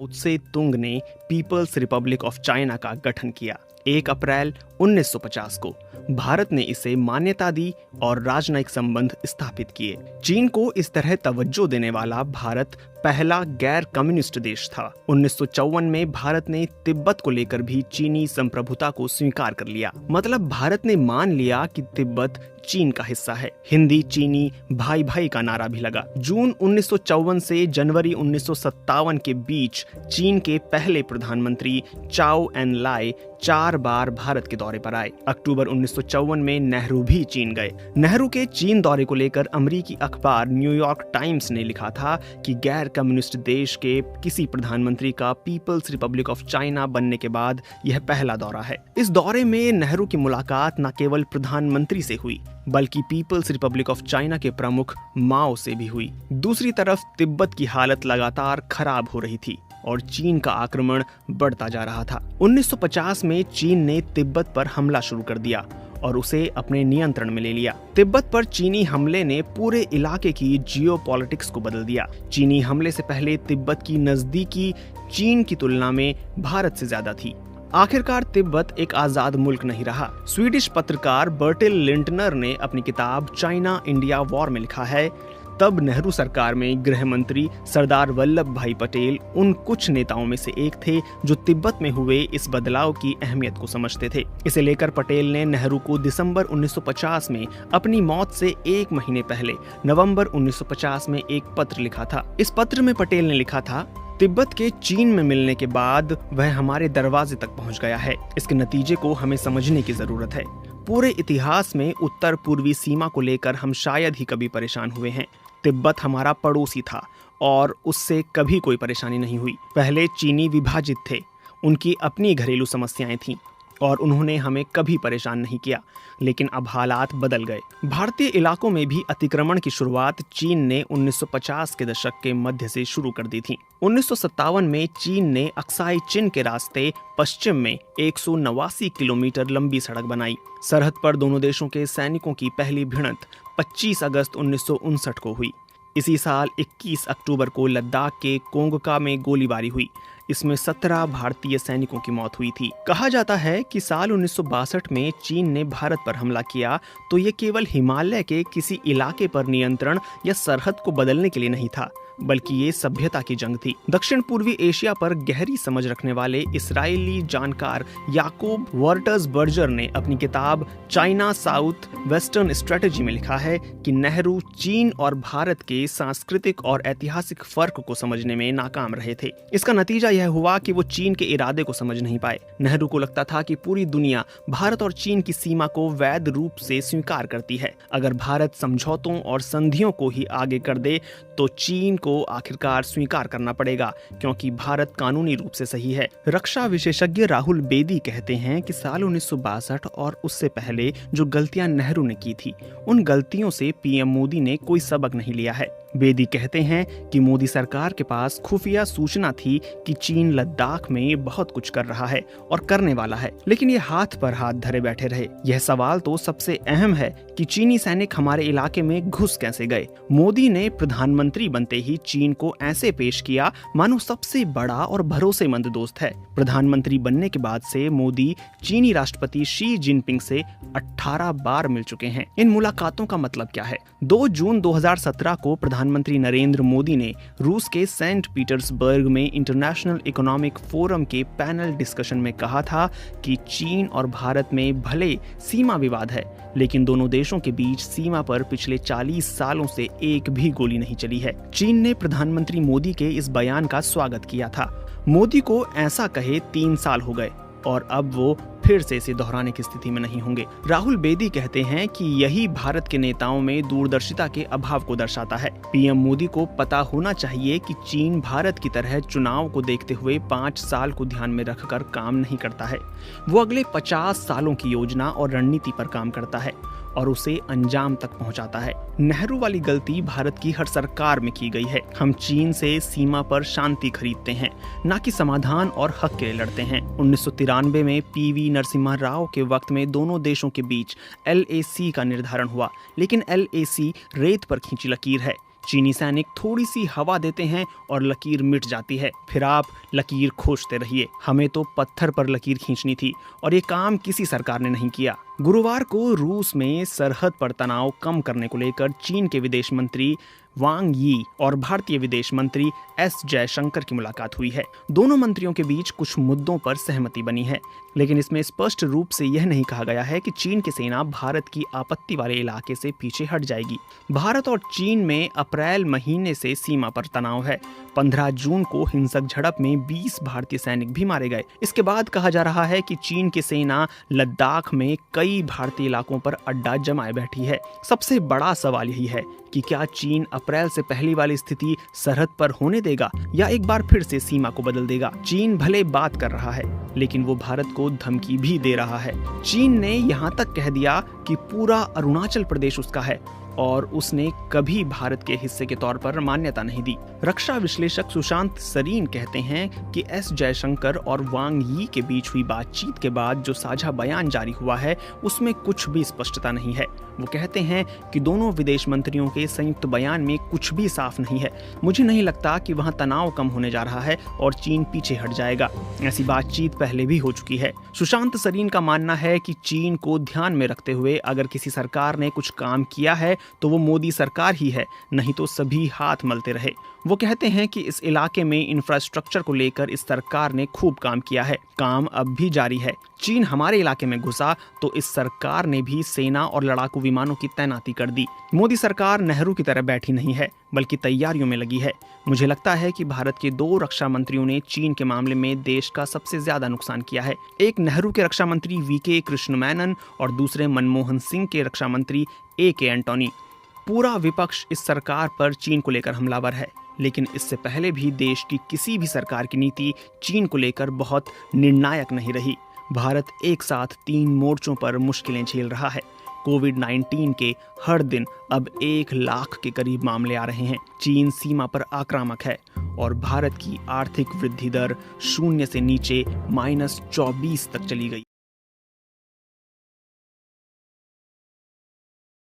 त्से तुंग ने peoples Republic of China का गठन किया। 1 अप्रैल 1950 को भारत ने इसे मान्यता दी और राजनयिक संबंध स्थापित किए। चीन को इस तरह तवज्जो देने वाला भारत पहला गैर कम्युनिस्ट देश था। 1954 में भारत ने तिब्बत को लेकर भी चीनी संप्रभुता को स्वीकार कर लिया। मतलब भारत ने मान लिया कि तिब्बत चीन का हिस्सा है। हिंदी चीनी भाई भाई का नारा भी लगा। जून 1954 से जनवरी 1957 के बीच चीन के पहले प्रधानमंत्री चाओ एन लाय 4 बार भारत के दौरे पर आए। अक्टूबर 1954 में नेहरू भी चीन गए। नेहरू के चीन दौरे को लेकर अमेरिकी अखबार न्यूयॉर्क टाइम्स ने लिखा था कि गैर कम्युनिस्ट देश के किसी प्रधानमंत्री का पीपल्स रिपब्लिक ऑफ चाइना बनने के बाद यह पहला दौरा है। इस दौरे में नेहरू की मुलाकात न केवल प्रधानमंत्री से हुई बल्कि पीपल्स रिपब्लिक ऑफ चाइना के प्रमुख माओ से भी हुई। दूसरी तरफ तिब्बत की हालत लगातार खराब हो रही थी और चीन का आक्रमण बढ़ता जा रहा था। 1950 में चीन ने तिब्बत पर हमला शुरू कर दिया और उसे अपने नियंत्रण में ले लिया। तिब्बत पर चीनी हमले ने पूरे इलाके की जियोपॉलिटिक्स को बदल दिया। चीनी हमले से पहले तिब्बत की नजदीकी चीन की तुलना में भारत से ज्यादा थी। आखिरकार तिब्बत एक आजाद मुल्क नहीं रहा। स्वीडिश पत्रकार बर्टिल लिंटनर ने अपनी किताब चाइना इंडिया वॉर में लिखा है, तब नेहरू सरकार में गृह मंत्री सरदार वल्लभ भाई पटेल उन कुछ नेताओं में से एक थे जो तिब्बत में हुए इस बदलाव की अहमियत को समझते थे। इसे लेकर पटेल ने नेहरू को दिसंबर 1950 में अपनी मौत से 1 महीने पहले नवंबर 1950 में एक पत्र लिखा था। इस पत्र में पटेल ने लिखा था, तिब्बत के चीन में मिलने के बाद वह हमारे दरवाजे तक पहुंच गया है। इसके नतीजे को हमें समझने की जरूरत है। पूरे इतिहास में उत्तर पूर्वी सीमा को लेकर हम शायद ही कभी परेशान हुए हैं। तिब्बत हमारा पड़ोसी था और उससे कभी कोई परेशानी नहीं हुई। पहले चीनी विभाजित थे, उनकी अपनी घरेलू समस्याएं थीं और उन्होंने हमें कभी परेशान नहीं किया, लेकिन अब हालात बदल गए। भारतीय इलाकों में भी अतिक्रमण की शुरुआत चीन ने 1950 के दशक के मध्य से शुरू कर दी थी। 1957 में चीन ने अक्साई चिन के रास्ते पश्चिम में 189 किलोमीटर लंबी सड़क बनाई। सरहद पर दोनों देशों के सैनिकों की पहली भिड़ंत 25 अगस्त 1959 को हुई। इसी साल 21 अक्टूबर को लद्दाख के कोंगका में गोलीबारी हुई। इसमें 17 भारतीय सैनिकों की मौत हुई थी। कहा जाता है कि साल 1962 में चीन ने भारत पर हमला किया तो ये केवल हिमालय के किसी इलाके पर नियंत्रण या सरहद को बदलने के लिए नहीं था, बल्कि ये सभ्यता की जंग थी। दक्षिण पूर्वी एशिया पर गहरी समझ रखने वाले इस्राएली जानकार याकूब वर्टर्सबर्जर ने अपनी किताब चाइना साउथ वेस्टर्न स्ट्रेटेजी में लिखा है कि नेहरू चीन और भारत के सांस्कृतिक और ऐतिहासिक फर्क को समझने में नाकाम रहे थे। इसका नतीजा यह हुआ कि वो चीन के इरादे को समझ नहीं पाए। नेहरू को लगता था कि पूरी दुनिया भारत और चीन की सीमा को वैध रूप से स्वीकार करती है। अगर भारत समझौतों और संधियों को ही आगे कर दे तो चीन को आखिरकार स्वीकार करना पड़ेगा, क्योंकि भारत कानूनी रूप से सही है। रक्षा विशेषज्ञ राहुल बेदी कहते हैं कि साल 1962 और उससे पहले जो गलतियां नेहरू ने की थी, उन गलतियों से पीएम मोदी ने कोई सबक नहीं लिया है। बेदी कहते हैं कि मोदी सरकार के पास खुफिया सूचना थी कि चीन लद्दाख में बहुत कुछ कर रहा है और करने वाला है, लेकिन ये हाथ पर हाथ धरे बैठे रहे। यह सवाल तो सबसे अहम है कि चीनी सैनिक हमारे इलाके में घुस कैसे गए। मोदी ने प्रधानमंत्री बनते ही चीन को ऐसे पेश किया मानो सबसे बड़ा और भरोसेमंद दोस्त है। प्रधानमंत्री बनने के बाद से मोदी चीनी राष्ट्रपति शी जिनपिंग से 18 बार मिल चुके हैं। इन मुलाकातों का मतलब क्या है? 2 जून 2017 को प्रधानमंत्री नरेंद्र मोदी ने रूस के सेंट पीटर्सबर्ग में इंटरनेशनल इकोनॉमिक फोरम के पैनल डिस्कशन में कहा था कि चीन और भारत में भले सीमा विवाद है, लेकिन दोनों देशों के बीच सीमा पर पिछले 40 सालों से एक भी गोली नहीं चली है। चीन ने प्रधानमंत्री मोदी के इस बयान का स्वागत किया था। मोदी को ऐसा कहे 3 साल हो गए और अब वो फिर से इसे दोहराने की स्थिति में नहीं होंगे। राहुल बेदी कहते हैं कि यही भारत के नेताओं में दूरदर्शिता के अभाव को दर्शाता है। पीएम मोदी को पता होना चाहिए कि चीन भारत की तरह चुनाव को देखते हुए 5 साल को ध्यान में रखकर काम नहीं करता है। वो अगले 50 सालों की योजना और रणनीति पर काम करता है और उसे अंजाम तक पहुंचाता है। नेहरू वाली गलती भारत की हर सरकार में की गई है। हम चीन से सीमा पर शांति खरीदते हैं, न कि समाधान और हक के लिए लड़ते हैं। 1993 में पीवी नरसिम्हा राव के वक्त में दोनों देशों के बीच LAC का निर्धारण हुआ, लेकिन LAC रेत पर खींची लकीर है। चीनी सैनिक थोड़ी सी हवा देते हैं और लकीर मिट जाती है। फिर आप लकीर खोजते रहिए। हमें तो पत्थर पर लकीर खींचनी थी और ये काम किसी सरकार ने नहीं किया। गुरुवार को रूस में सरहद पर तनाव कम करने को लेकर चीन के विदेश मंत्री वांग यी और भारतीय विदेश मंत्री एस जयशंकर की मुलाकात हुई है। दोनों मंत्रियों के बीच कुछ मुद्दों पर सहमति बनी है, लेकिन इसमें स्पष्ट रूप से यह नहीं कहा गया है कि चीन की सेना भारत की आपत्ति वाले इलाके से पीछे हट जाएगी। भारत और चीन में अप्रैल महीने से सीमा पर तनाव है। 15 जून को हिंसक झड़प में 20 भारतीय सैनिक भी मारे गए। इसके बाद कहा जा रहा है कि चीन की सेना लद्दाख में कई भारतीय इलाकों पर अड्डा जमाए बैठी है। सबसे बड़ा सवाल यही है कि क्या चीन अप्रैल से पहली वाली स्थिति सरहद पर होने देगा या एक बार फिर से सीमा को बदल देगा। चीन भले बात कर रहा है, लेकिन वो भारत को धमकी भी दे रहा है। चीन ने यहाँ तक कह दिया कि पूरा अरुणाचल प्रदेश उसका है और उसने कभी भारत के हिस्से के तौर पर मान्यता नहीं दी। रक्षा विश्लेषक सुशांत सरीन कहते हैं कि एस जयशंकर और वांग यी के बीच हुई बातचीत के बाद जो साझा बयान जारी हुआ है उसमें कुछ भी स्पष्टता नहीं है। वो कहते हैं कि दोनों विदेश मंत्रियों के संयुक्त बयान में कुछ भी साफ नहीं है। मुझे नहीं लगता कि वहां तनाव कम होने जा रहा है और चीन पीछे हट जाएगा। ऐसी बातचीत पहले भी हो चुकी है। सुशांत सरीन का मानना है कि चीन को ध्यान में रखते हुए अगर किसी सरकार ने कुछ काम किया है तो वो मोदी सरकार ही है, नहीं तो सभी हाथ मलते रहे। वो कहते हैं कि इस इलाके में इंफ्रास्ट्रक्चर को लेकर इस सरकार ने खूब काम किया है, काम अब भी जारी है। चीन हमारे इलाके में घुसा तो इस सरकार ने भी सेना और लड़ाकू विमानों की तैनाती कर दी। मोदी सरकार नेहरू की तरह बैठी नहीं है, बल्कि तैयारियों में लगी है। मुझे लगता है कि भारत के 2 रक्षा मंत्रियों ने चीन के मामले में देश का सबसे ज्यादा नुकसान किया है। एक नेहरू के रक्षा मंत्री वीके कृष्ण मेनन और दूसरे मनमोहन सिंह के रक्षा मंत्री AK एंटोनी। पूरा विपक्ष इस सरकार पर चीन को लेकर हमलावर है, लेकिन इससे पहले भी देश की किसी भी सरकार की नीति चीन को लेकर बहुत निर्णायक नहीं रही। भारत एक साथ 3 मोर्चों पर मुश्किलें झेल रहा है। कोविड-19 के हर दिन अब 1 लाख के करीब मामले आ रहे हैं। चीन सीमा पर आक्रामक है और भारत की आर्थिक वृद्धि दर 0 से नीचे -24 तक चली गई।